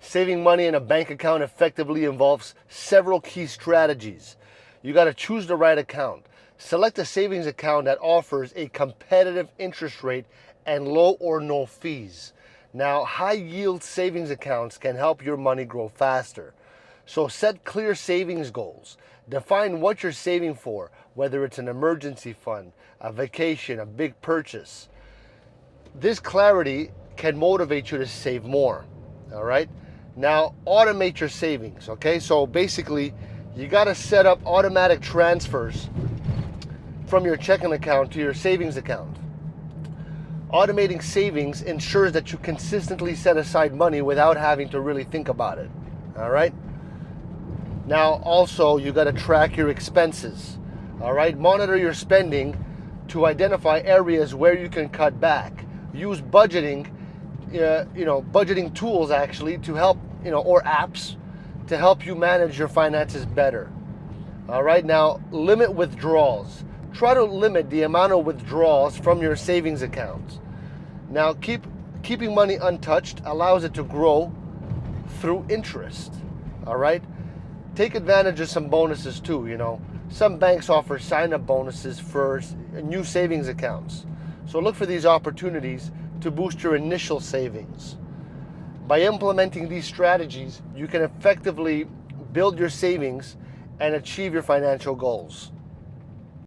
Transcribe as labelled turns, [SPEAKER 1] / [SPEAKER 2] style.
[SPEAKER 1] Saving money in a bank account effectively involves several key strategies. You got to choose the right account. Select a savings account that offers a competitive interest rate and low or no fees. Now, high yield savings accounts can help your money grow faster. So set clear savings goals. Define what you're saving for, whether it's an emergency fund, a vacation, a big purchase. This clarity can motivate you to save more. All right? Now, automate your savings, okay? So basically, you got to set up automatic transfers from your checking account to your savings account. Automating savings ensures that you consistently set aside money without having to really think about it. All right? Now, also, you got to track your expenses. All right? Monitor your spending to identify areas where you can cut back. Use budgeting, budgeting tools actually to help, or apps to help you manage your finances better. All right? Now, limit withdrawals. Try to limit the amount of withdrawals from your savings accounts. Now, keeping money untouched allows it to grow through interest. All right? Take advantage of some bonuses too, Some banks offer sign-up bonuses for new savings accounts. So look for these opportunities to boost your initial savings. By implementing these strategies, you can effectively build your savings and achieve your financial goals.